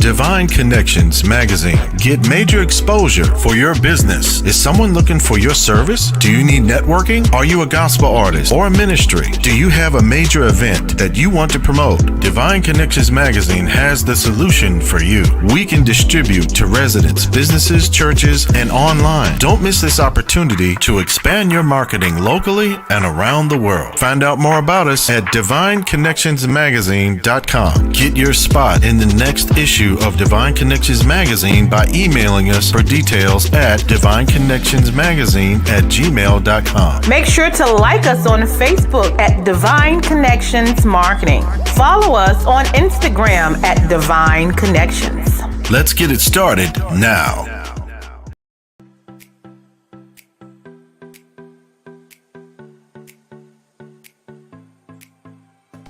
Divine Connections Magazine. Get major exposure for your business. Is someone looking for your service? Do you need networking? Are you a gospel artist or a ministry? Do you have a major event that you want to promote? Divine Connections Magazine has the solution for you. We can distribute to residents, businesses, churches, and online. Don't miss this opportunity to expand your marketing locally and around the world. Find out more about us at divineconnectionsmagazine.com. Get your spot in the next issue of Divine Connections Magazine by emailing us for details at divineconnectionsmagazine@gmail.com. Make sure to like us on Facebook at Divine Connections Marketing. Follow us on Instagram at Divine Connections. Let's get it started now.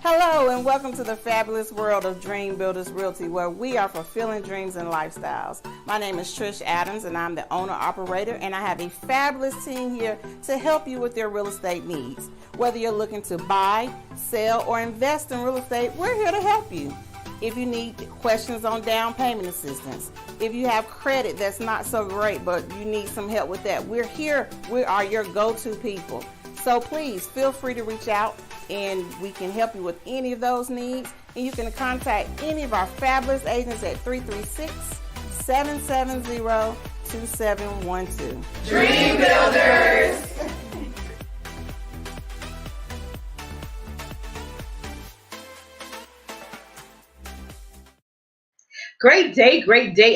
Hello and welcome to the fabulous world of Dream Builders Realty, where we are fulfilling dreams and lifestyles. My name is Trish Adams and I'm the owner-operator, and I have a fabulous team here to help you with your real estate needs. Whether you're looking to buy, sell, or invest in real estate, we're here to help you. If you need questions on down payment assistance, if you have credit that's not so great but you need some help with that, we're here. We are your go-to people. So please feel free to reach out and we can help you with any of those needs. And you can contact any of our fabulous agents at 336-770-2712. Dream Builders! Great day,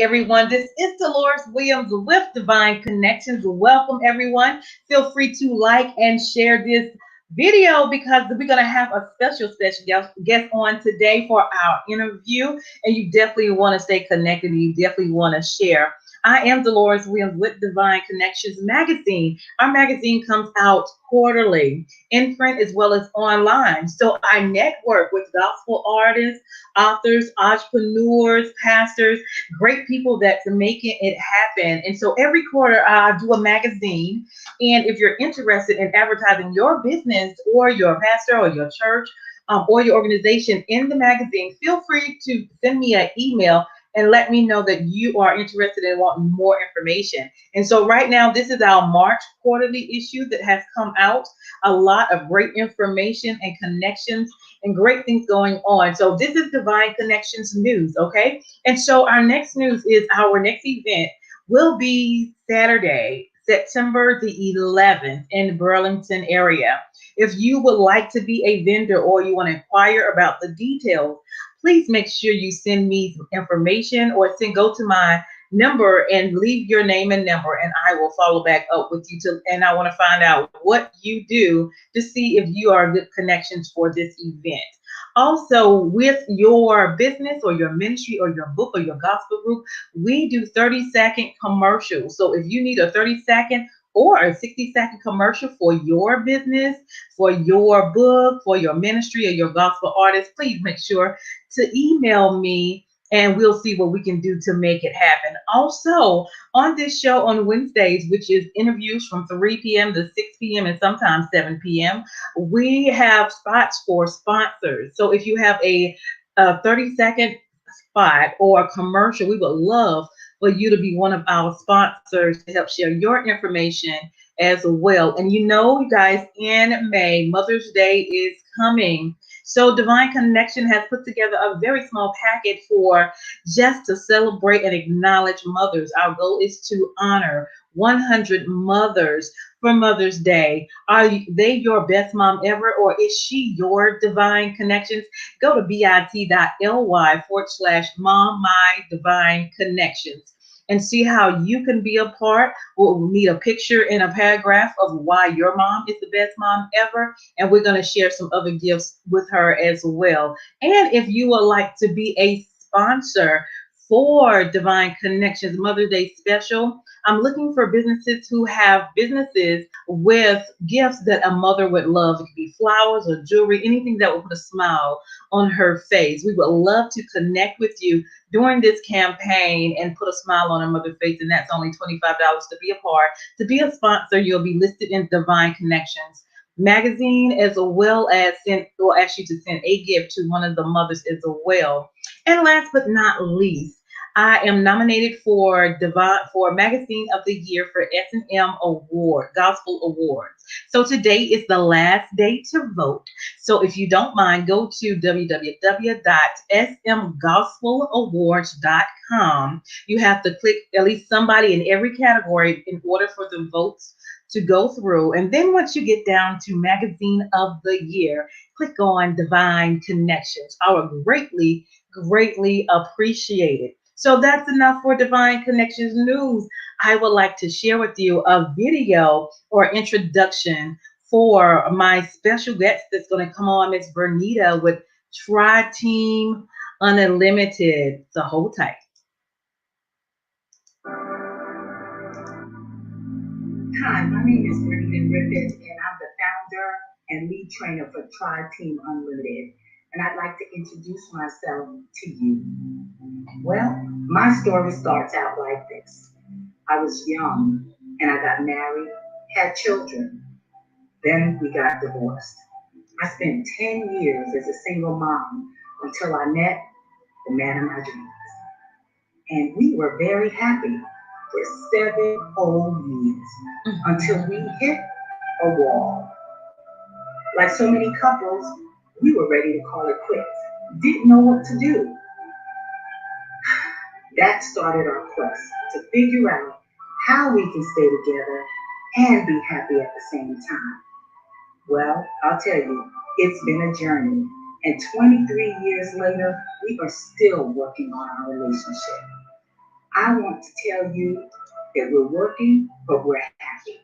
everyone. This is Dolores Williams with Divine Connections. Welcome, everyone. Feel free to like and share this video because we're going to have a special guest on today for our interview, and you definitely want to stay connected and you definitely want to share. I am Dolores Williams with Divine Connections Magazine. Our magazine comes out quarterly in print as well as online. So I network with gospel artists, authors, entrepreneurs, pastors, great people that's making it happen. And so every quarter I do a magazine. And if you're interested in advertising your business or your pastor or your church or your organization in the magazine, feel free to send me an email and let me know that you are interested in wanting more information. And so right now, this is our March quarterly issue that has come out. A lot of great information and connections and great things going on. So this is Divine Connections News, okay? And so our next news is our next event will be Saturday, September the 11th in Burlington area. If you would like to be a vendor or you want to inquire about the details, please make sure you send me some information or go to my number and leave your name and number, and I will follow back up with you. And I want to find out what you do to see if you are good connections for this event. Also, with your business or your ministry or your book or your gospel group, we do 30-second commercials. So if you need a 30-second or a 60-second commercial for your business, for your book, for your ministry or your gospel artist, please make sure to email me and we'll see what we can do to make it happen. Also, on this show on Wednesdays, which is interviews from 3 p.m. to 6 p.m. and sometimes 7 p.m., we have spots for sponsors. So if you have a 30-second spot or a commercial, we would love for you to be one of our sponsors to help share your information as well. And you know, you guys, in May, Mother's Day is coming. So Divine Connection has put together a very small package for just to celebrate and acknowledge mothers. Our goal is to honor 100 mothers for Mother's Day. Are they your best mom ever, or is she your Divine Connections? Go to bit.ly/mom my Divine Connections and see how you can be a part. We'll need a picture and a paragraph of why your mom is the best mom ever. And we're going to share some other gifts with her as well. And if you would like to be a sponsor for Divine Connections Mother's Day special, I'm looking for businesses who have businesses with gifts that a mother would love. It could be flowers or jewelry, anything that would put a smile on her face. We would love to connect with you during this campaign and put a smile on a mother's face, and that's only $25 to be a part. To be a sponsor, you'll be listed in Divine Connections magazine, as well as we'll ask you to send a gift to one of the mothers as well. And last but not least, I am nominated for Magazine of the Year for S&M Award, Gospel Awards. So today is the last day to vote. So if you don't mind, go to www.smgospelawards.com. You have to click at least somebody in every category in order for the votes to go through. And then once you get down to Magazine of the Year, click on Divine Connections. I would greatly appreciate it. So that's enough for Divine Connections news. I would like to share with you a video or introduction for my special guest that's going to come on, Miss Vernita with Tri-Team Unlimited. So hold tight. Hi, my name is Vernita Griffith, and I'm the founder and lead trainer for Tri-Team Unlimited. And I'd like to introduce myself to you. Well, my story starts out like this. I was young, and I got married, had children. Then we got divorced. I spent 10 years as a single mom until I met the man of my dreams. And we were very happy for 7 whole years until we hit a wall. Like so many couples, we were ready to call it quits. Didn't know what to do. That started our quest to figure out how we can stay together and be happy at the same time. Well, I'll tell you, it's been a journey. And 23 years later, we are still working on our relationship. I want to tell you that we're working, but we're happy.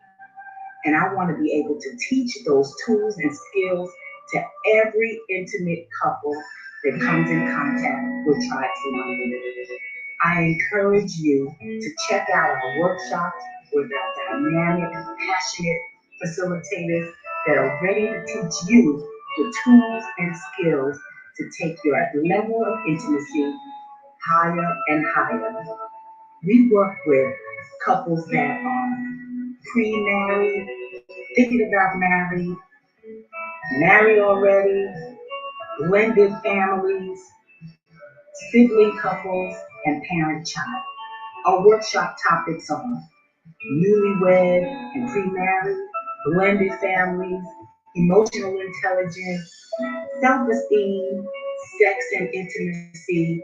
And I want to be able to teach those tools and skills to every intimate couple that comes in contact with Tri-Team Unlimited. I encourage you to check out our workshops with our dynamic, passionate facilitators that are ready to teach you the tools and skills to take your level of intimacy higher and higher. We work with couples that are pre-married, thinking about married already, blended families, sibling couples, and parent-child. Our workshop topics are newlywed and pre-married, blended families, emotional intelligence, self-esteem, sex and intimacy,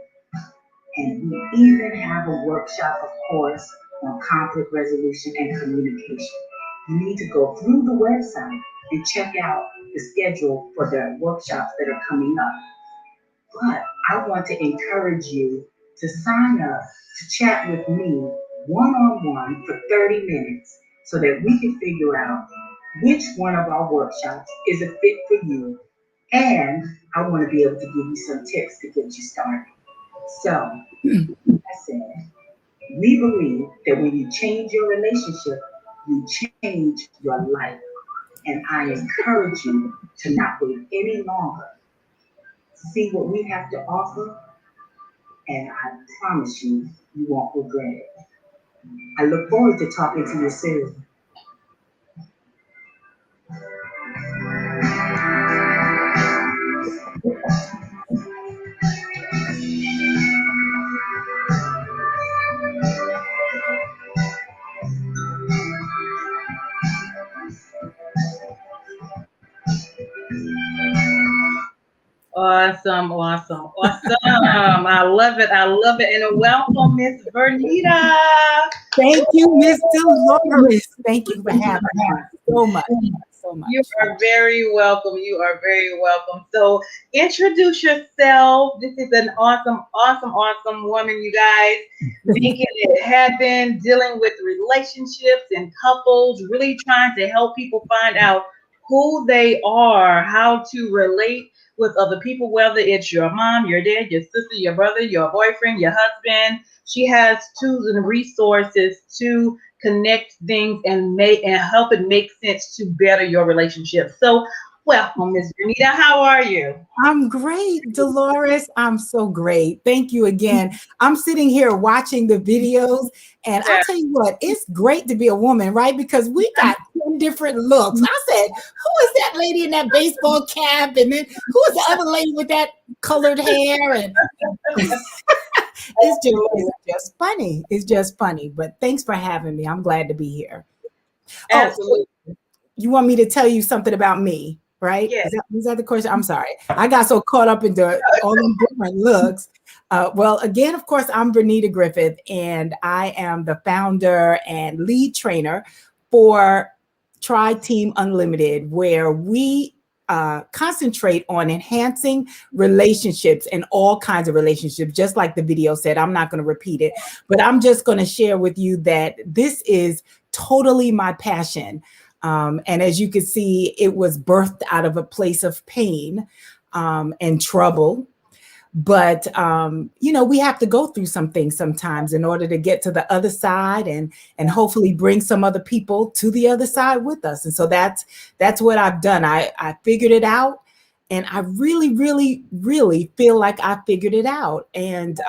and we even have a workshop, of course, on conflict resolution and communication. You need to go through the website and check out the schedule for the workshops that are coming up. But I want to encourage you to sign up to chat with me one-on-one for 30 minutes so that we can figure out which one of our workshops is a fit for you. And I want to be able to give you some tips to get you started. So, like I said, we believe that when you change your relationship, you change your life. And I encourage you to not wait any longer. See what we have to offer, and I promise you, you won't regret it. I look forward to talking to you soon. Awesome. I love it. And welcome, Miss Vernita. Thank you, Miss Dolores. Thank you for having me so much. You are very welcome. So introduce yourself. This is an awesome woman, you guys. Making it happen, dealing with relationships and couples, really trying to help people find out who they are, how to relate with other people, whether it's your mom, your dad, your sister, your brother, your boyfriend, your husband. She has tools and resources to connect things and help it make sense to better your relationship. So welcome, Ms. Vernita. How are you? I'm great, Dolores. I'm so great. Thank you again. I'm sitting here watching the videos, and I'll tell you what, it's great to be a woman, right? Because we got 10 different looks. I said, who is that lady in that baseball cap? And then who is the other lady with that colored hair? And Absolutely. it's just funny. It's just funny. But thanks for having me. I'm glad to be here. Oh, Absolutely. you want me to tell you something about me, right? Yes. Is that the question? I'm sorry. I got so caught up in all the different looks. Well, again, of course, I'm Vernita Griffith, and I am the founder and lead trainer for Tri Team Unlimited, where we concentrate on enhancing relationships and all kinds of relationships. Just like the video said, I'm not going to repeat it, but I'm just going to share with you that this is totally my passion. And as you can see, it was birthed out of a place of pain and trouble. But, we have to go through some things sometimes in order to get to the other side and hopefully bring some other people to the other side with us. And so that's what I've done. I figured it out. And I really, really, really feel like I figured it out. And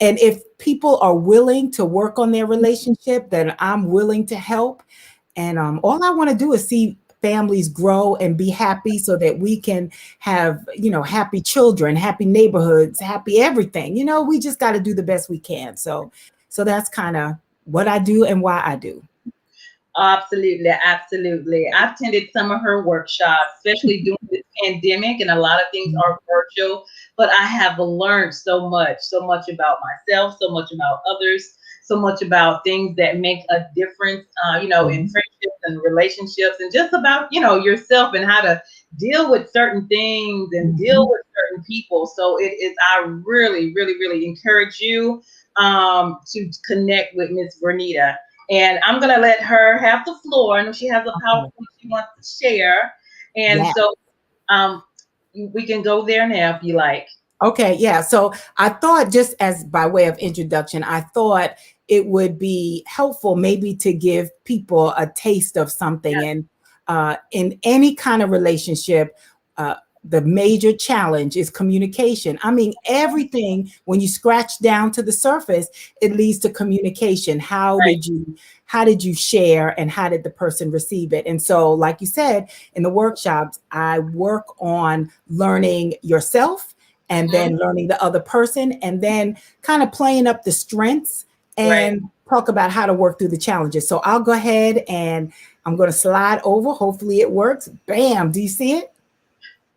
if people are willing to work on their relationship, then I'm willing to help. And all I want to do is see families grow and be happy so that we can have, happy children, happy neighborhoods, happy everything. We just got to do the best we can. So that's kind of what I do and why I do. Absolutely, absolutely. I've attended some of her workshops, especially during this pandemic, and a lot of things are virtual, but I have learned so much about myself, so much about others, so much about things that make a difference, in friendships and relationships, and just about, yourself and how to deal with certain things and deal with certain people. So I really, really, really encourage you to connect with Miss Vernita. And I'm going to let her have the floor. I know she has a PowerPoint she wants to share. And so we can go there now if you like. Okay, yeah. So I thought, just as by way of introduction, I thought it would be helpful maybe to give people a taste of something. And in any kind of relationship, the major challenge is communication. I mean, everything, when you scratch down to the surface, it leads to communication. How did you share, and how did the person receive it? And so, like you said, in the workshops, I work on learning yourself and then learning the other person, and then kind of playing up the strengths and talk about how to work through the challenges. So I'll go ahead and I'm going to slide over. Hopefully it works. Bam. Do you see it?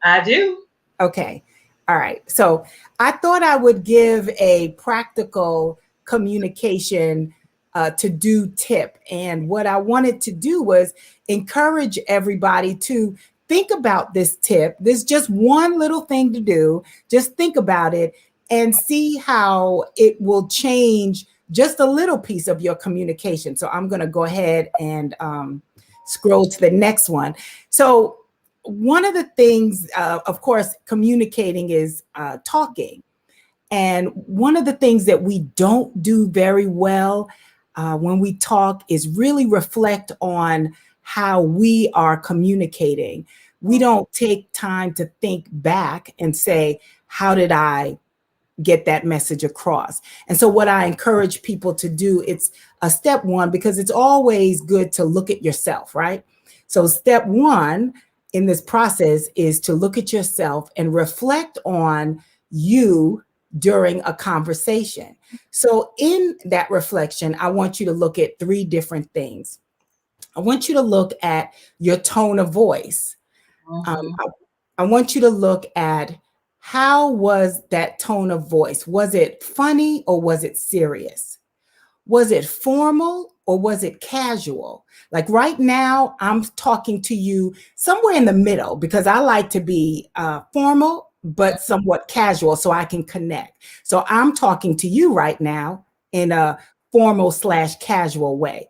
I do. Okay. All right. So I thought I would give a practical communication to do tip. And what I wanted to do was encourage everybody to think about this tip. There's just one little thing to do. Just think about it and see how it will change just a little piece of your communication. So I'm going to go ahead and scroll to the next one. So one of the things, of course, communicating is talking. And one of the things that we don't do very well when we talk is really reflect on how we are communicating. We don't take time to think back and say, how did I get that message across? And so what I encourage people to do, it's a step one, because it's always good to look at yourself, right? So step one in this process is to look at yourself and reflect on you during a conversation. So in that reflection, I want you to look at three different things. I want you to look at your tone of voice. I want you to look at, how was that tone of voice? Was it funny or was it serious? Was it formal or was it casual? Like right now, I'm talking to you somewhere in the middle, because I like to be formal, but somewhat casual so I can connect. So I'm talking to you right now in a formal / casual way.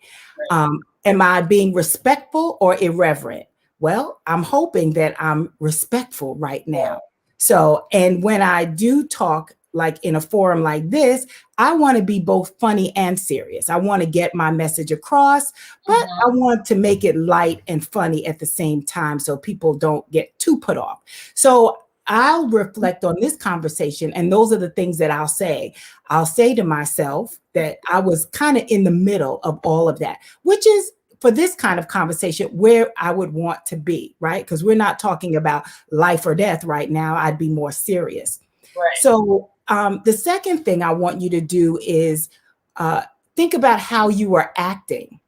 Am I being respectful or irreverent? Well, I'm hoping that I'm respectful right now. So, and when I do talk, like in a forum like this, I want to be both funny and serious. I want to get my message across, but I want to make it light and funny at the same time so people don't get too put off. So I'll reflect on this conversation, and those are the things that I'll say. I'll say to myself that I was kind of in the middle of all of that, which is, for this kind of conversation, where I would want to be, right? Because we're not talking about life or death right now. I'd be more serious. Right. So The second thing I want you to do is think about how you are acting.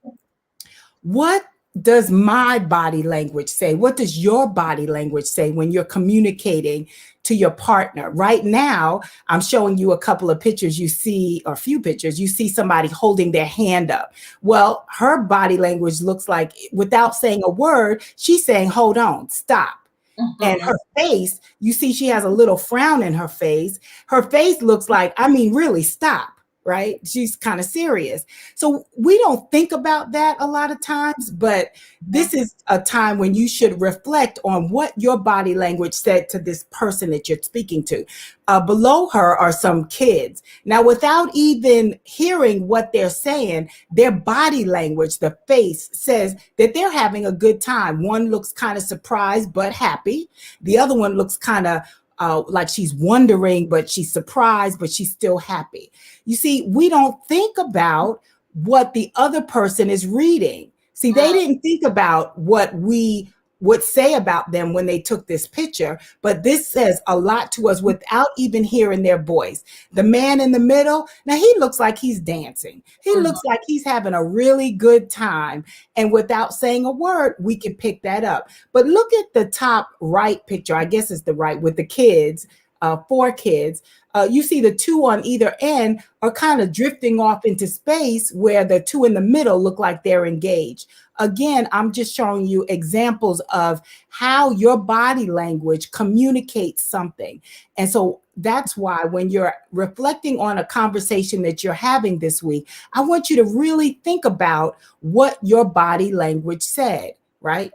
What does my body language say? What does your body language say when you're communicating to your partner? Right now, I'm showing you a couple of pictures you see, or a few pictures, you see somebody holding their hand up. Well, her body language looks like, without saying a word, she's saying, hold on, stop. And her face, you see, she has a little frown in her face. Her face looks like, I mean, really, stop, right? She's kind of serious. So we don't think about that a lot of times, but this is a time when you should reflect on what your body language said to this person that you're speaking to. Below her are some kids. Now, without even hearing what they're saying, their body language, the face, says that they're having a good time. One looks kind of surprised but happy. The other one looks kind of like she's wondering, but she's surprised, but she's still happy. You see, we don't think about what the other person is reading. See, they didn't think about what we would say about them when they took this picture, but this says a lot to us without even hearing their voice. The man in the middle, now he looks like he's dancing. He looks like he's having a really good time. And without saying a word, we can pick that up. But look at the top right picture. I guess it's the right with the kids, 4 kids. You see the 2 on either end are kind of drifting off into space, where the 2 in the middle look like they're engaged. Again, I'm just showing you examples of how your body language communicates something. And so that's why when you're reflecting on a conversation that you're having this week, I want you to really think about what your body language said, right?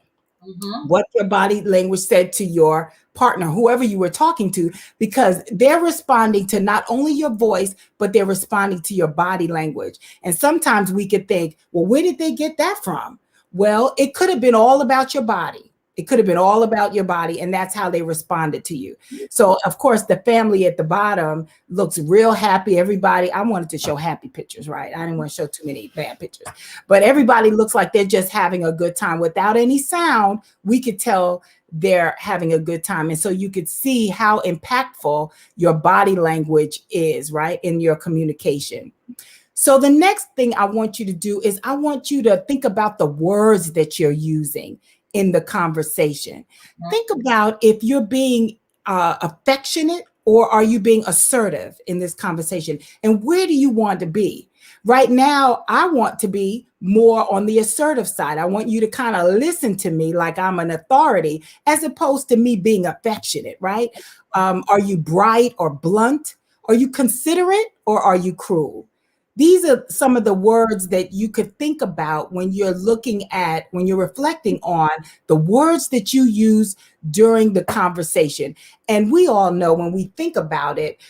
What your body language said to your partner, whoever you were talking to, because they're responding to not only your voice, but they're responding to your body language. And sometimes we could think, well, where did they get that from? Well, it could have been all about your body. It could have been all about your body, and that's how they responded to you. So, of course, the family at the bottom looks real happy. Everybody, I wanted to show happy pictures, right? I didn't want to show too many bad pictures. But everybody looks like they're just having a good time. Without any sound, we could tell they're having a good time. And so you could see how impactful your body language is, right, in your communication. So the next thing I want you to do is I want you to think about the words that you're using in the conversation. Think about if you're being affectionate, or are you being assertive in this conversation? And where do you want to be? Right now, I want to be more on the assertive side. I want you to kind of listen to me like I'm an authority, as opposed to me being affectionate, right? Are you bright or blunt? Are you considerate, or are you cruel? These are some of the words that you could think about when you're when you're reflecting on the words that you use during the conversation. And we all know, when we think about it,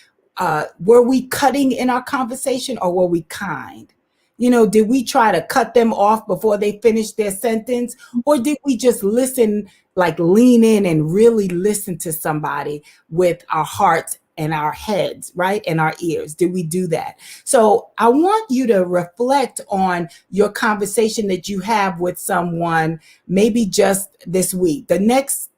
were we cutting in our conversation, or were we kind? You know, did we try to cut them off before they finished their sentence? Or did we just listen, like lean in and really listen to somebody with our hearts and our heads, right? And our ears? Did we do that? So I want you to reflect on your conversation that you have with someone, maybe just this week, the next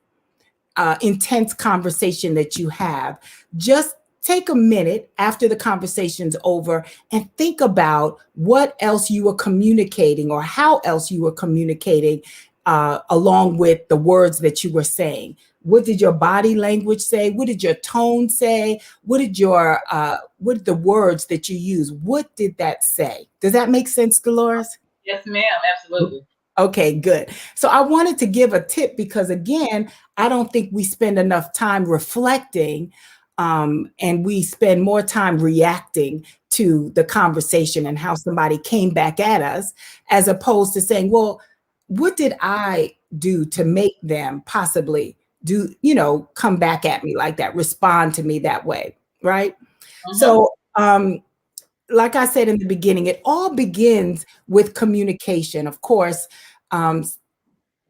intense conversation that you have. Just take a minute after the conversation's over and think about what else you were communicating, or how else you were communicating along with the words that you were saying. What did your body language say? What did your tone say? What did the words that you use, what did that say? Does that make sense, Dolores? Yes, ma'am. Absolutely. Okay, good. So I wanted to give a tip, because again, I don't think we spend enough time reflecting, and we spend more time reacting to the conversation and how somebody came back at us, as opposed to saying, well, what did I do to make them possibly come back at me like that, respond to me that way, right? So, like I said in the beginning, it all begins with communication. Of course, and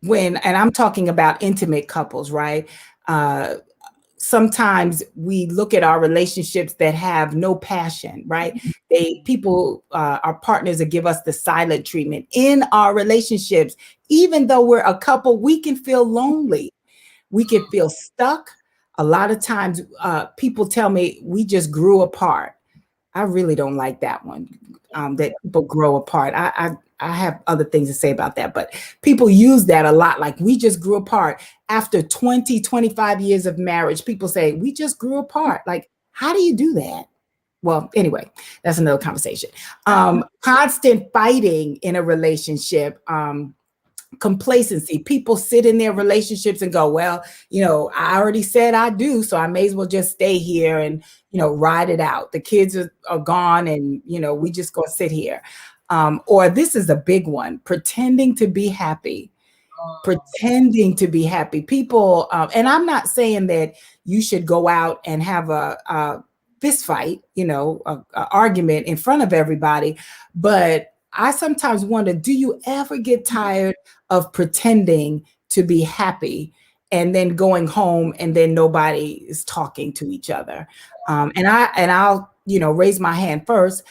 I'm talking about intimate couples, right? Sometimes we look at our relationships that have no passion, right? Our partners will give us the silent treatment. In our relationships, even though we're a couple, we can feel lonely. We can feel stuck. a lot of times people tell me we just grew apart. I really don't like that one, that people grow apart. I have other things to say about that, but people use that a lot. Like, we just grew apart after 20, 25 years of marriage. People say we just grew apart. Like, how do you do that? Well, anyway, that's another conversation. Constant fighting in a relationship, complacency. People sit in their relationships and go, well, I already said I do, so I may as well just stay here and, ride it out. The kids are gone and, we just go sit here. Or this is a big one, pretending to be happy. Pretending to be happy. People, and I'm not saying that you should go out and have a fist fight, a argument in front of everybody, but I sometimes wonder, do you ever get tired of pretending to be happy and then going home and then nobody is talking to each other? And I'll, raise my hand first.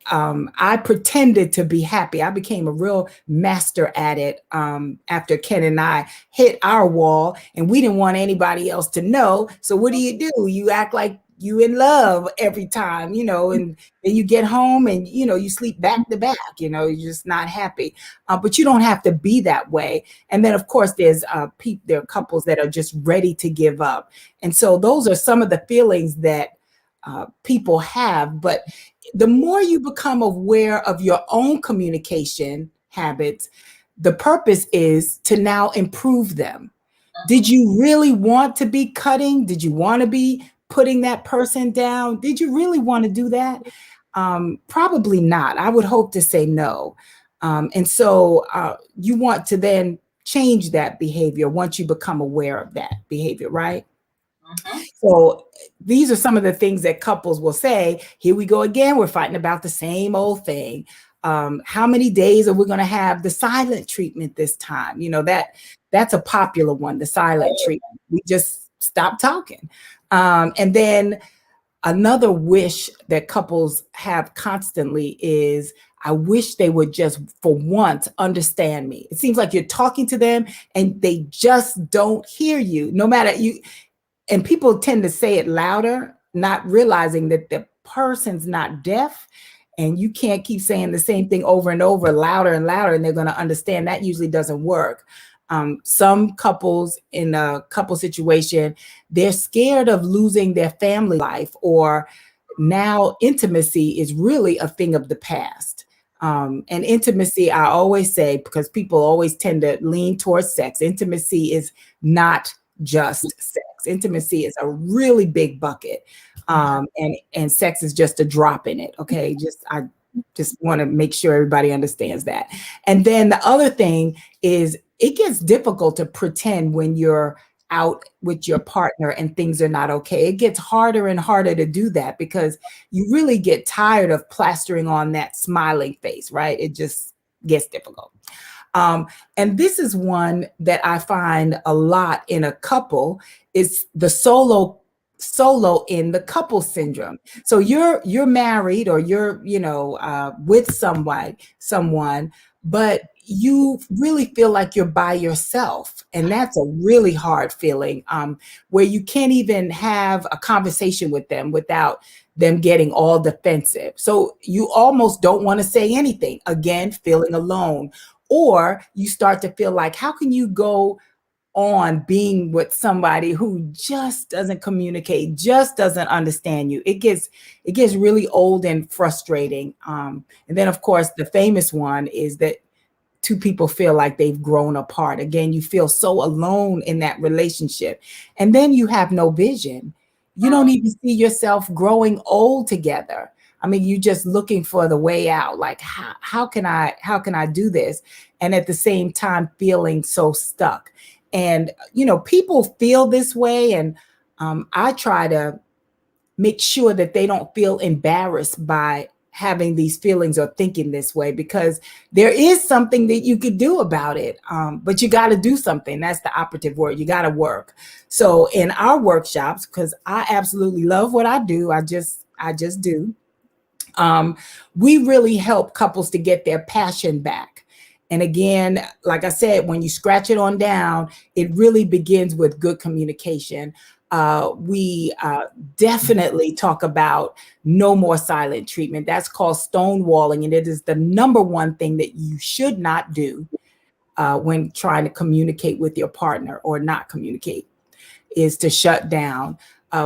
I pretended to be happy. I became a real master at it after Ken and I hit our wall, and we didn't want anybody else to know. So what do? You act like you in love every time, and then you get home and, you sleep back to back, you're just not happy. But you don't have to be that way. And then, of course, there are couples that are just ready to give up. And so those are some of the feelings that people have. But the more you become aware of your own communication habits, the purpose is to now improve them. Did you really want to be cutting? Did you want to be putting that person down? Did you really want to do that? Probably not. I would hope to say no. And so you want to then change that behavior once you become aware of that behavior, right? So these are some of the things that couples will say. Here we go again. We're fighting about the same old thing. How many days are we going to have the silent treatment this time? That's a popular one, the silent treatment. We just stop talking. And then another wish that couples have constantly is, I wish they would just for once understand me. It seems like you're talking to them and they just don't hear you, no matter you. And people tend to say it louder, not realizing that the person's not deaf, and you can't keep saying the same thing over and over, louder and louder, and they're going to understand. That usually doesn't work. Some couples in a couple situation, they're scared of losing their family life, or now intimacy is really a thing of the past. And intimacy, I always say, because people always tend to lean towards sex, intimacy is not just sex. Intimacy is a really big bucket. And sex is just a drop in it. Okay. I just want to make sure everybody understands that. And then the other thing is, it gets difficult to pretend when you're out with your partner and things are not okay. It gets harder and harder to do that because you really get tired of plastering on that smiling face, right? It just gets difficult. And this is one that I find a lot in a couple, is the solo in the couple syndrome. So you're married, or you're, with someone, but you really feel like you're by yourself. And that's a really hard feeling, where you can't even have a conversation with them without them getting all defensive. So you almost don't want to say anything, again, feeling alone. Or you start to feel like, how can you go on being with somebody who just doesn't communicate, just doesn't understand you? It gets really old and frustrating. And then, of course, the famous one is that two people feel like they've grown apart. Again, you feel so alone in that relationship. And then you have no vision. You don't even see yourself growing old together. I mean, you're just looking for the way out. Like, how can I do this? And at the same time, feeling so stuck. And, people feel this way. And I try to make sure that they don't feel embarrassed by having these feelings or thinking this way, because there is something that you could do about it. But you got to do something. That's the operative word. You got to work. So in our workshops, because I absolutely love what I do, I just do. We really help couples to get their passion back. And again, like I said, when you scratch it on down, it really begins with good communication. We definitely talk about no more silent treatment. That's called stonewalling, and it is the number one thing that you should not do when trying to communicate with your partner or not communicate, is to shut down.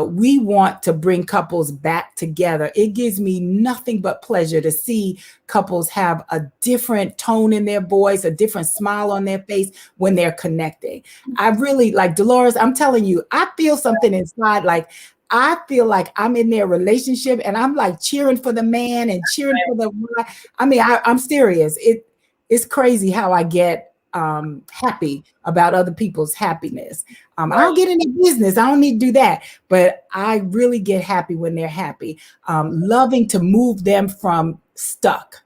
We want to bring couples back together. It gives me nothing but pleasure to see couples have a different tone in their voice, a different smile on their face when they're connecting. I really, like Dolores, I'm telling you, I feel something inside. Like, I feel like I'm in their relationship and I'm like cheering for the man and cheering for the wife. I mean, I'm serious. It's crazy how I get happy about other people's happiness. I don't get into business. I don't need to do that. But I really get happy when they're happy. Loving to move them from stuck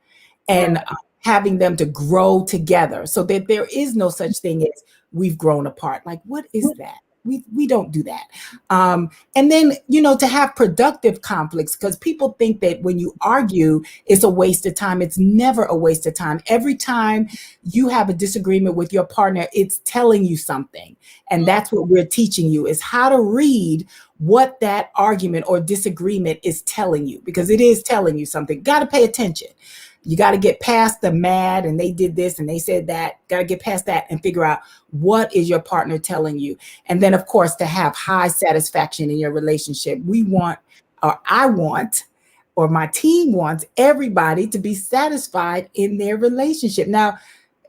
and having them to grow together so that there is no such thing as we've grown apart. Like, what is that? We don't do that. And then, to have productive conflicts, because people think that when you argue, it's a waste of time. It's never a waste of time. Every time you have a disagreement with your partner, it's telling you something. And that's what we're teaching you, is how to read what that argument or disagreement is telling you, because it is telling you something. Got to pay attention. You got to get past the mad and they did this and they said that. Got to get past that and figure out what is your partner telling you. And then, of course, to have high satisfaction in your relationship. I want, or my team wants, everybody to be satisfied in their relationship. Now,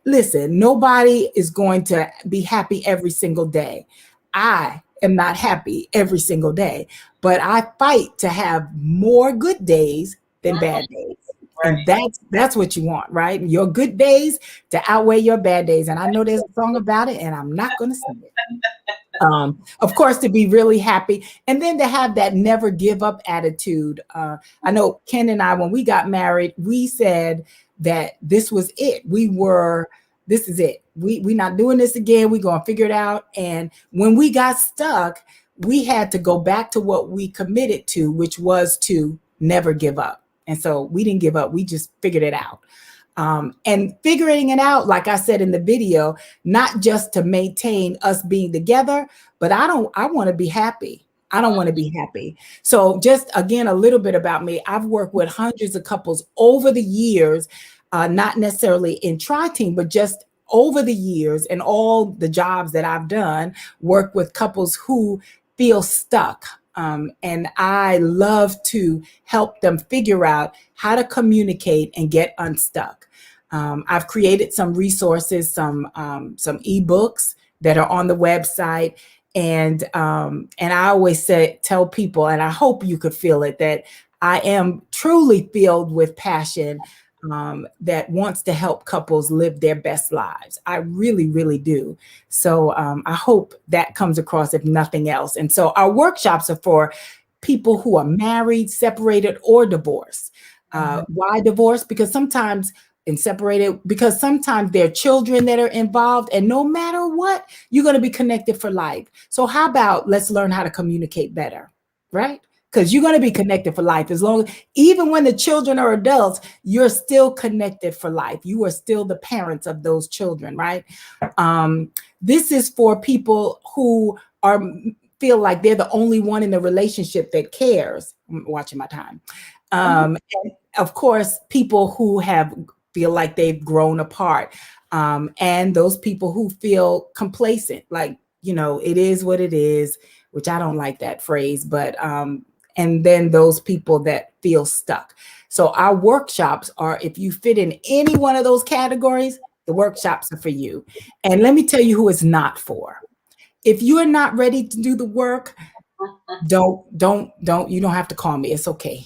listen, nobody is going to be happy every single day. I am not happy every single day, but I fight to have more good days than bad days. And that's what you want, right? Your good days to outweigh your bad days. And I know there's a song about it, and I'm not going to sing it. Of course, to be really happy, and then to have that never give up attitude. I know Ken and I, when we got married, we said that this was it. This is it. We're not doing this again. We're going to figure it out. And when we got stuck, we had to go back to what we committed to, which was to never give up. And so we didn't give up. We just figured it out. And figuring it out, like I said in the video, not just to maintain us being together, but I want to be happy. I don't want to be happy. So just, again, a little bit about me. I've worked with hundreds of couples over the years, not necessarily in Tri-Team, but just over the years, and all the jobs that I've done, work with couples who feel stuck. And I love to help them figure out how to communicate and get unstuck. I've created some resources, some ebooks that are on the website. And I always tell people, and I hope you could feel it, that I am truly filled with passion that wants to help couples live their best lives. I really, really do. So I hope that comes across, if nothing else. And so our workshops are for people who are married, separated, or divorced. Why divorced? Because sometimes because sometimes there are children that are involved, and no matter what, you're going to be connected for life. So how about let's learn how to communicate better, right? Because you're going to be connected for life. Even when the children are adults, you're still connected for life. You are still the parents of those children, right? This is for people who feel like they're the only one in the relationship that cares. I'm watching my time. And of course, people who feel like they've grown apart. And those people who feel complacent, like, it is what it is, which I don't like that phrase, but and then those people that feel stuck. So our workshops are, if you fit in any one of those categories, the workshops are for you. And let me tell you who it's not for. If you are not ready to do the work, you don't have to call me. It's okay.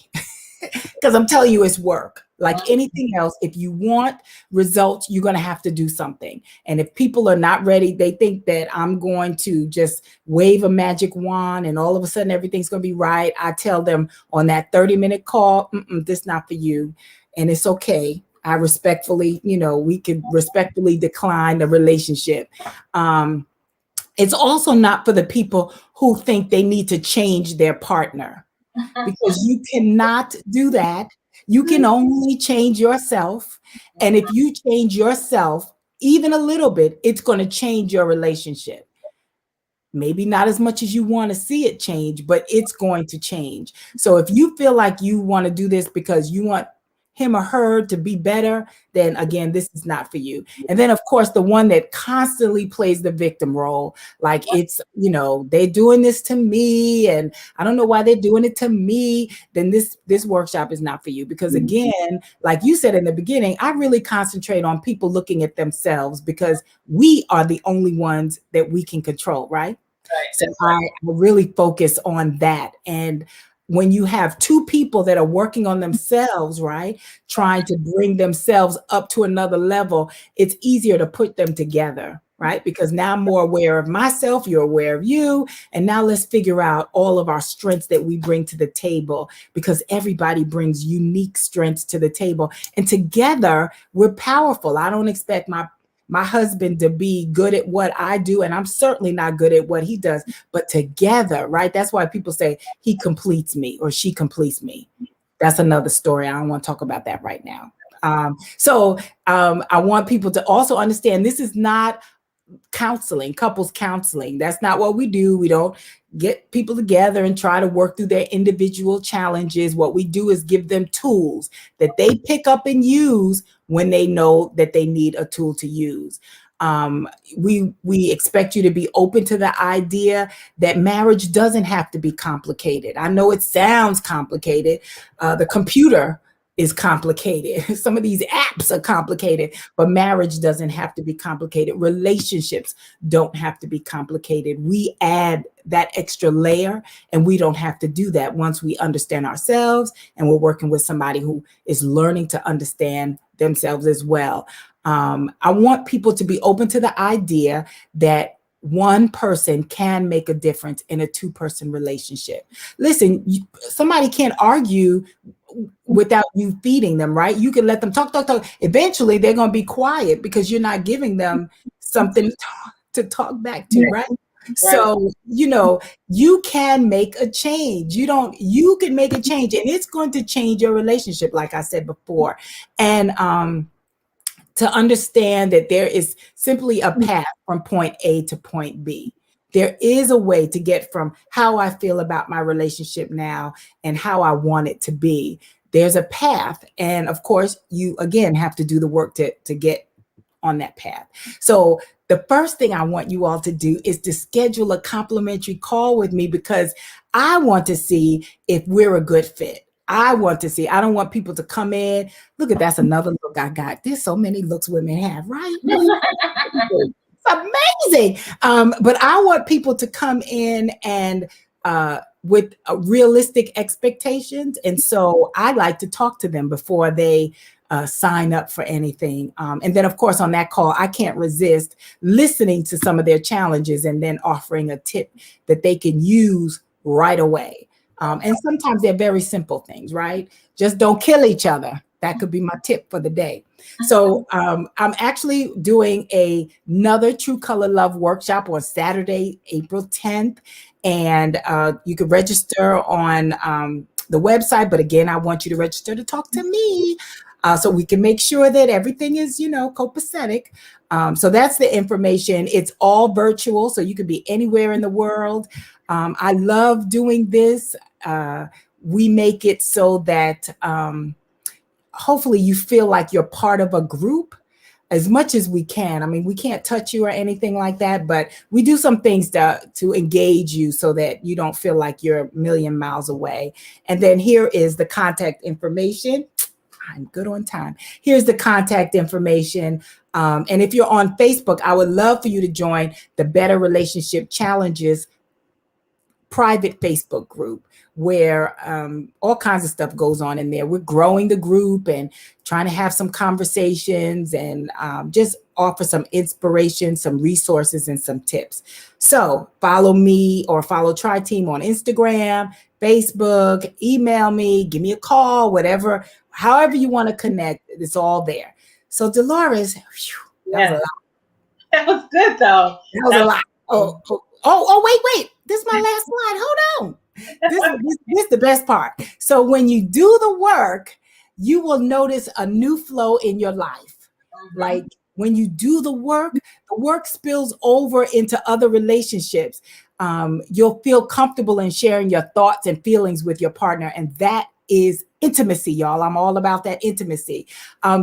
Because I'm telling you, it's work. Like anything else, if you want results, you're going to have to do something. And if people are not ready, they think that I'm going to just wave a magic wand and all of a sudden everything's going to be right. I tell them on that 30-minute call, this is not for you. And it's okay. I respectfully, we could respectfully decline the relationship. It's also not for the people who think they need to change their partner, because you cannot do that. You can only change yourself. And if you change yourself even a little bit, it's going to change your relationship. Maybe not as much as you want to see it change, but it's going to change. So if you feel like you want to do this because you want him or her to be better, then again, this is not for you. And then of course, the one that constantly plays the victim role, like it's, they're doing this to me and I don't know why they're doing it to me, then this workshop is not for you. Because again, like you said in the beginning, I really concentrate on people looking at themselves because we are the only ones that we can control, right? So I really focus on that. And when you have two people that are working on themselves, right, trying to bring themselves up to another level, it's easier to put them together, right? Because now I'm more aware of myself, you're aware of you, and now let's figure out all of our strengths that we bring to the table, because everybody brings unique strengths to the table. And together, we're powerful. I don't expect my husband to be good at what I do, and I'm certainly not good at what he does, but together, right? That's why people say he completes me or she completes me. That's another story. I don't want to talk about that right now. So I want people to also understand this is not counseling, couples counseling. That's not what we do. We don't get people together and try to work through their individual challenges. What we do is give them tools that they pick up and use when they know that they need a tool to use. We expect you to be open to the idea that marriage doesn't have to be complicated. I know it sounds complicated. The computer is complicated. Some of these apps are complicated, but marriage doesn't have to be complicated. Relationships don't have to be complicated. We add that extra layer, and we don't have to do that once we understand ourselves and we're working with somebody who is learning to understand themselves as well. I want people to be open to the idea that one person can make a difference in a two-person relationship. Listen, somebody can't argue without you feeding them, right? You can let them talk. Eventually, they're going to be quiet because you're not giving them something to talk back to, right? So, you can make a change. You can make a change, and it's going to change your relationship, like I said before. And to understand that there is simply a path from point A to point B. There is a way to get from how I feel about my relationship now and how I want it to be. There's a path. And of course, you, again, have to do the work to get on that path. So the first thing I want you all to do is to schedule a complimentary call with me, because I want to see if we're a good fit. I don't want people to come in. Look at that's another look I got. There's so many looks women have, right? It's amazing. But I want people to come in and with realistic expectations. And so I like to talk to them before they sign up for anything. And then, of course, on that call, I can't resist listening to some of their challenges and then offering a tip that they can use right away. And sometimes they're very simple things, right? Just don't kill each other. That could be my tip for the day. So I'm actually doing another True Color Love workshop on Saturday, April 10th. And you can register on the website. But again, I want you to register to talk to me so we can make sure that everything is, copacetic. So that's the information. It's all virtual, so you could be anywhere in the world. I love doing this. We make it so that hopefully you feel like you're part of a group as much as we can. I mean, we can't touch you or anything like that, but we do some things to engage you so that you don't feel like you're a million miles away. And then here is the contact information. I'm good on time. Here's the contact information. And if you're on Facebook, I would love for you to join the Better Relationship Challenges private Facebook group, where all kinds of stuff goes on in there. We're growing the group and trying to have some conversations and just offer some inspiration, some resources, and some tips. So follow me or follow Tri-Team on Instagram, Facebook, email me, give me a call, whatever, however you want to connect, it's all there. So Dolores, that was a lot. That was good though. That was a lot. Oh, wait. This is my last slide. Hold on. This is the best part. So when you do the work, you will notice a new flow in your life. Like when you do the work spills over into other relationships. You'll feel comfortable in sharing your thoughts and feelings with your partner. And that is intimacy, y'all. I'm all about that intimacy.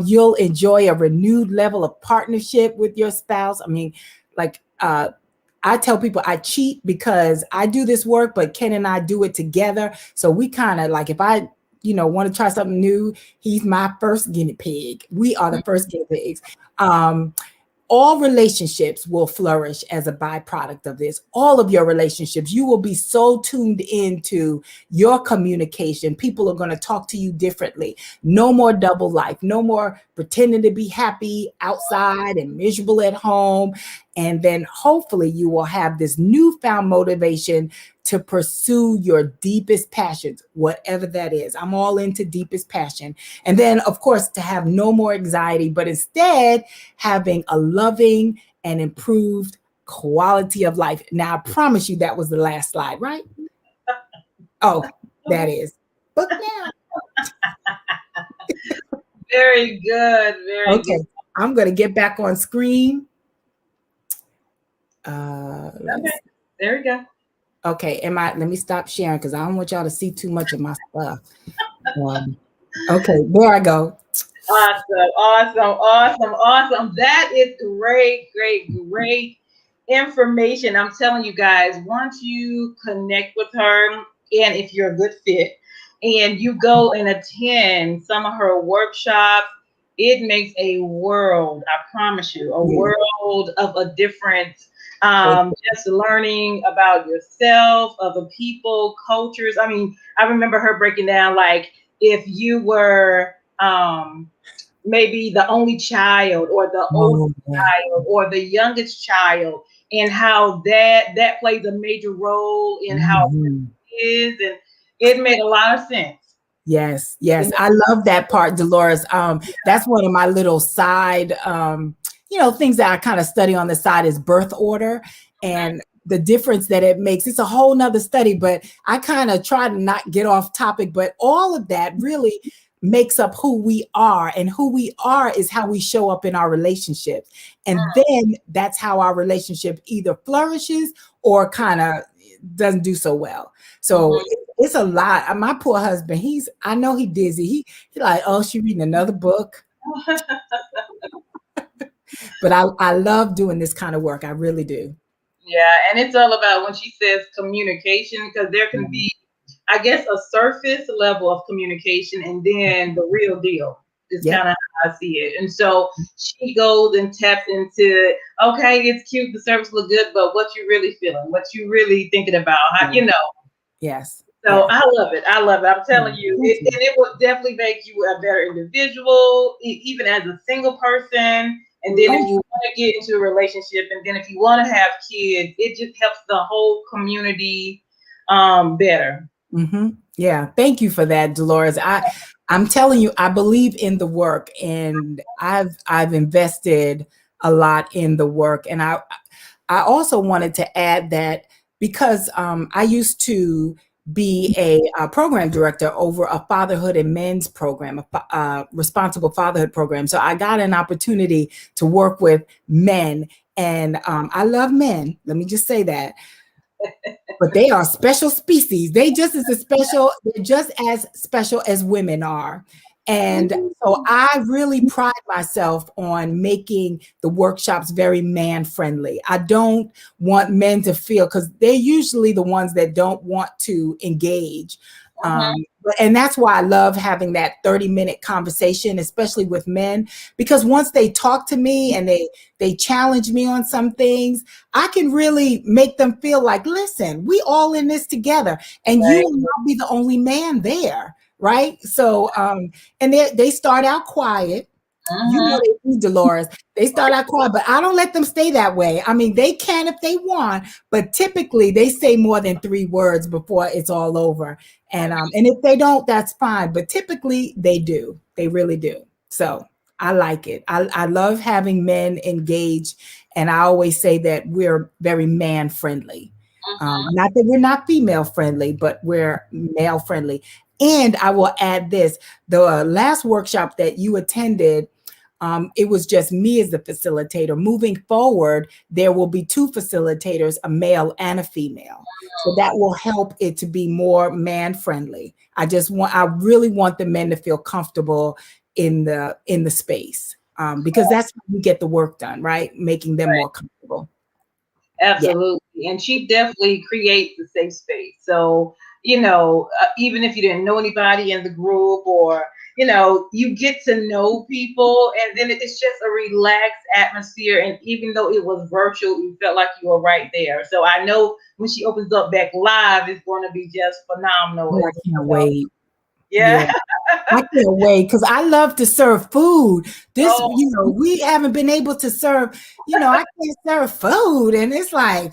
You'll enjoy a renewed level of partnership with your spouse. I mean, like, I tell people I cheat because I do this work, but Ken and I do it together. So we kind of like, if I, want to try something new, he's my first guinea pig. We are the first guinea pigs. All relationships will flourish as a byproduct of this. All of your relationships, you will be so tuned into your communication. People are going to talk to you differently. No more double life. No more pretending to be happy outside and miserable at home. And then hopefully you will have this newfound motivation to pursue your deepest passions, whatever that is. I'm all into deepest passion. And then, of course, to have no more anxiety, but instead having a loving and improved quality of life. Now, I promise you that was the last slide, right? Oh, that is. But now. Very good. Very okay. good. I'm going to get back on screen. Okay. There we go. Okay, let me stop sharing because I don't want y'all to see too much of my stuff. Okay, there I go. Awesome. That is great information. I'm telling you guys, once you connect with her, and if you're a good fit, and you go and attend some of her workshops, it makes a world, I promise you, a world of a difference. Just learning about yourself, other people, cultures. I mean, I remember her breaking down, like, if you were maybe the only child or the oldest child or the youngest child, and how that plays a major role in how it is. And it made a lot of sense. Yes. I love that part, Dolores. That's one of my little side things that I kind of study on the side is birth order and the difference that it makes. It's a whole nother study, but I kind of try to not get off topic, but all of that really makes up who we are, and who we are is how we show up in our relationships. And then that's how our relationship either flourishes or kind of doesn't do so well. So it's a lot. My poor husband, I know he's dizzy. He like, oh, she reading another book. But I love doing this kind of work. I really do. Yeah, and it's all about when she says communication, because there can be, I guess, a surface level of communication and then the real deal. It's kind of how I see it. And so she goes and taps into, okay, it's cute, the service look good, but what you really feeling, what you really thinking about, how, Yes. So I love it. I'm telling you, and it will definitely make you a better individual, even as a single person. And then if you want to get into a relationship, and then if you want to have kids, it just helps the whole community better. Yeah. Thank you for that, Dolores. I'm telling you, I believe in the work, and I've invested a lot in the work. And I also wanted to add that because I used to be a program director over a fatherhood and men's program, a responsible fatherhood program. So I got an opportunity to work with men, and I love men. Let me just say that. But they are a special species. They're just as special as women are. And so I really pride myself on making the workshops very man-friendly. I don't want men to feel, because they're usually the ones that don't want to engage. And that's why I love having that 30-minute conversation, especially with men, because once they talk to me and they challenge me on some things, I can really make them feel like, listen, we all in this together, and you will not be the only man there. Right. So and they start out quiet. You know they do, Dolores. They start out quiet, but I don't let them stay that way. I mean, they can if they want, but typically they say more than 3 words before it's all over. And if they don't, that's fine. But typically they do. They really do. So I like it. I love having men engage. And I always say that we're very man friendly. Not that we're not female friendly, but we're male friendly. And I will add this, the last workshop that you attended, it was just me as the facilitator. Moving forward, there will be 2 facilitators, a male and a female. So that will help it to be more man friendly. I really want the men to feel comfortable in the space, because that's how we get the work done, right? Making them more comfortable. Absolutely. Yeah. And she definitely creates a safe space. So, even if you didn't know anybody in the group, or, you get to know people, and then it's just a relaxed atmosphere. And even though it was virtual, you felt like you were right there. So I know when she opens up back live, it's going to be just phenomenal. I can't wait. Yeah. I can't wait, because I love to serve food. We haven't been able to serve, I can't serve food. And it's like,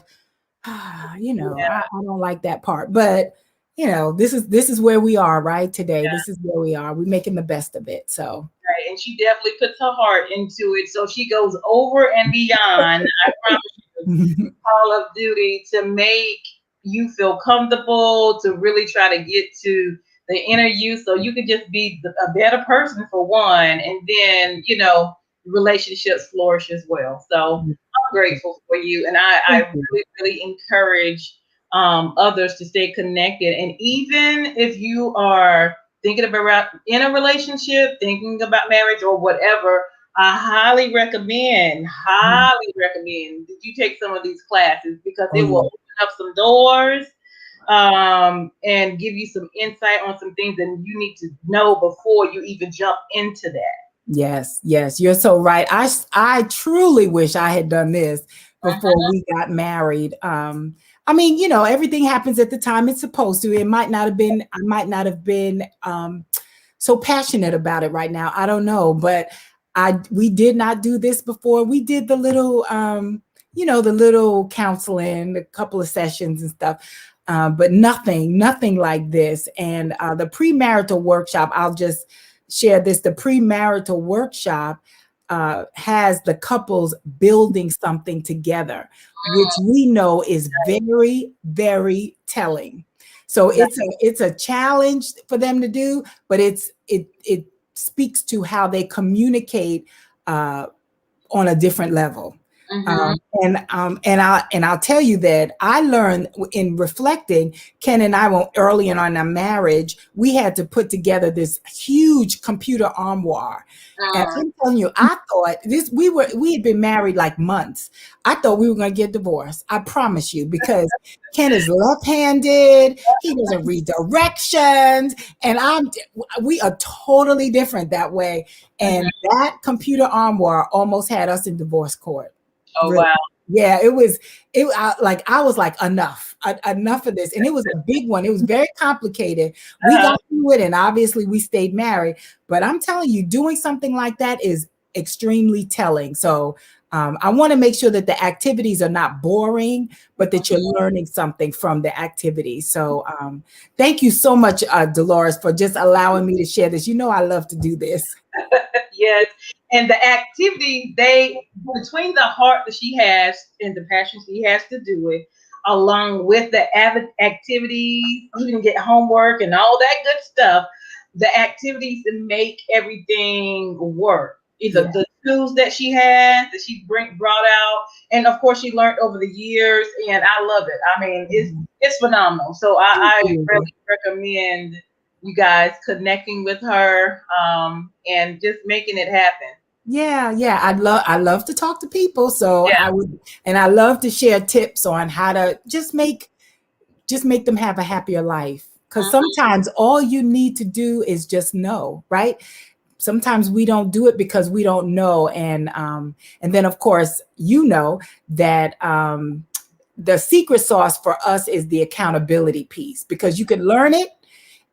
I don't like that part. But, this is where we are right today. Yeah. This is where we are. We're making the best of it. So. Right. And she definitely puts her heart into it. So she goes over and beyond, I promise you, Call of Duty, to make you feel comfortable, to really try to get to the inner you, so you could just be a better person, for one, and then relationships flourish as well. So I'm grateful for you, and I really, really encourage others to stay connected. And even if you are thinking about in a relationship, thinking about marriage or whatever, I highly recommend that you take some of these classes, because it will open up some doors, and give you some insight on some things that you need to know before you even jump into that. Yes, you're so right. I truly wish I had done this before we got married. Everything happens at the time it's supposed to. I might not have been so passionate about it right now. I don't know, but we did not do this before. We did the little the little counseling, a couple of sessions and stuff. But nothing like this. And the premarital workshop, I'll just share this. The premarital workshop has the couples building something together, which we know is very, very telling. So it's a challenge for them to do, but it speaks to how they communicate on a different level. And I'll tell you that I learned in reflecting. Ken and I, early in our marriage, we had to put together this huge computer armoire. And I'm telling you, I thought we had been married like months. I thought we were going to get divorced. I promise you, because Ken is left-handed. He doesn't read directions, and we are totally different that way. And that computer armoire almost had us in divorce court. Oh, really? Wow. Yeah, I was like, enough of this. And it was a big one. It was very complicated. We got through it, and obviously we stayed married. But I'm telling you, doing something like that is extremely telling. So I want to make sure that the activities are not boring, but that you're learning something from the activities. So thank you so much, Dolores, for just allowing me to share this. I love to do this. Yes. And the activity, between the heart that she has and the passion she has to do it, along with the avid activities, even get homework and all that good stuff, the activities that make everything work. Either the tools that she has, that she brought out, and of course she learned over the years, and I love it. I mean, it's phenomenal. So I really recommend you guys connecting with her, and just making it happen. Yeah. I love to talk to people. So I love to share tips on how to just make them have a happier life. Because sometimes all you need to do is just know, right? Sometimes we don't do it because we don't know. And then of course, that the secret sauce for us is the accountability piece, because you can learn it.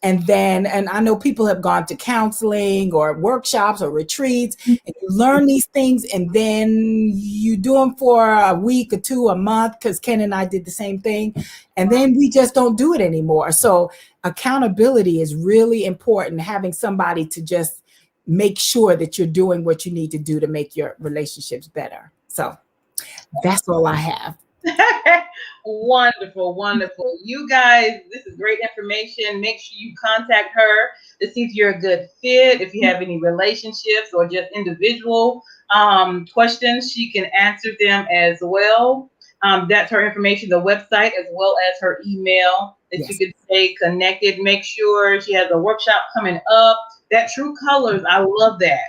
And I know people have gone to counseling or workshops or retreats, and you learn these things, and then you do them for a week or two, a month, because Ken and I did the same thing. And then we just don't do it anymore. So accountability is really important, having somebody to just make sure that you're doing what you need to do to make your relationships better. So that's all I have. Wonderful, wonderful. You guys, this is great information. Make sure you contact her to see if you're a good fit, if you have any relationships or just individual questions, she can answer them as well. That's her information, the website, as well as her email that you can stay connected. Make sure she has a workshop coming up. That True Colors, I love that.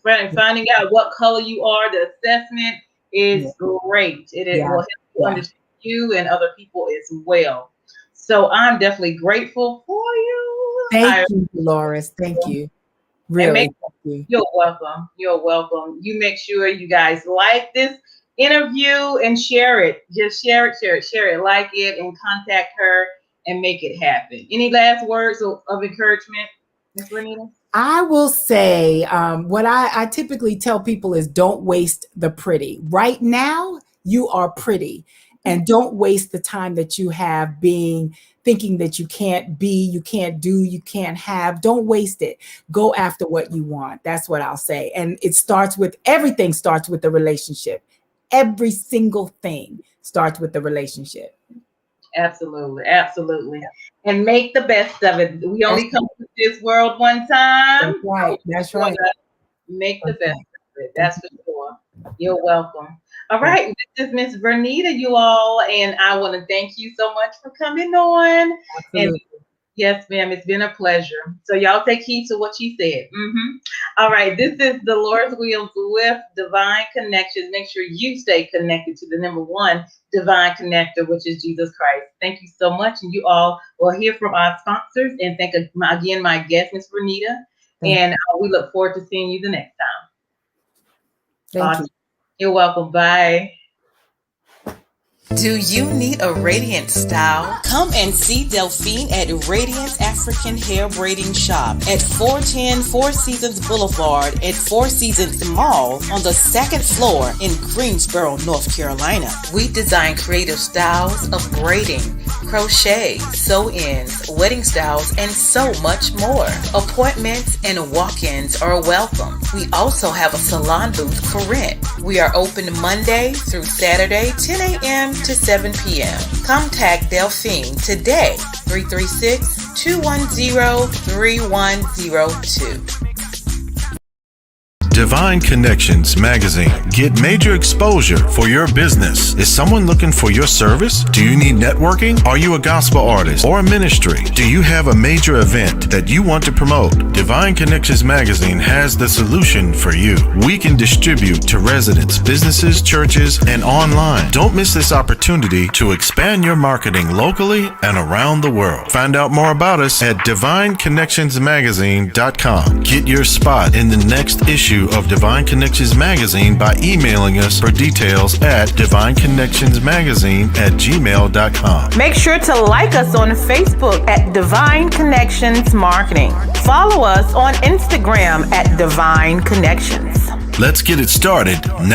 Finding out what color you are, the assessment is great. It will help you understand you and other people as well. So I'm definitely grateful for you. Thank you, Dolores. Thank you. Really. Thank you. You're welcome. You're welcome. You make sure you guys like this interview and share it. Just share it, like it, and contact her and make it happen. Any last words of encouragement, Ms. Vernita? I will say what I typically tell people is don't waste the pretty. Right now, you are pretty. And don't waste the time that you have thinking that you can't be, you can't do, you can't have. Don't waste it. Go after what you want. That's what I'll say. And everything starts with the relationship. Every single thing starts with the relationship. Absolutely. Absolutely. And make the best of it. We only come to this world one time. That's right. That's right. Make the best of it. That's for sure. You're welcome. All right. This is Miss Vernita, you all, and I want to thank you so much for coming on. Absolutely. And yes, ma'am, it's been a pleasure. So y'all take heed to what she said. All right. This is Dolores Williams with Divine Connections. Make sure you stay connected to the number one divine connector, which is Jesus Christ. Thank you so much. And you all will hear from our sponsors. And thank again my guest, Miss Vernita. And we look forward to seeing you the next time. Thank you. You're welcome. Bye. Do you need a radiant style? Come and see Delphine at Radiant African Hair Braiding Shop at 410 Four Seasons Boulevard at Four Seasons Mall on the second floor in Greensboro, North Carolina. We design creative styles of braiding, crochet, sew-ins, wedding styles, and so much more. Appointments and walk-ins are welcome. We also have a salon booth for rent. We are open Monday through Saturday, 10 a.m. to 7 p.m. Contact Delphine today, 336-210-3102. Divine Connections Magazine. Get major exposure for your business. Is someone looking for your service? Do you need networking? Are you a gospel artist or a ministry? Do you have a major event that you want to promote? Divine Connections Magazine has the solution for you. We can distribute to residents, businesses, churches, and online. Don't miss this opportunity to expand your marketing locally and around the world. Find out more about us at divineconnectionsmagazine.com. Get your spot in the next issue of Divine Connections Magazine by emailing us for details at divineconnectionsmagazine@gmail.com. Make sure to like us on Facebook at Divine Connections Marketing. Follow us on Instagram at Divine Connections. Let's get it started now.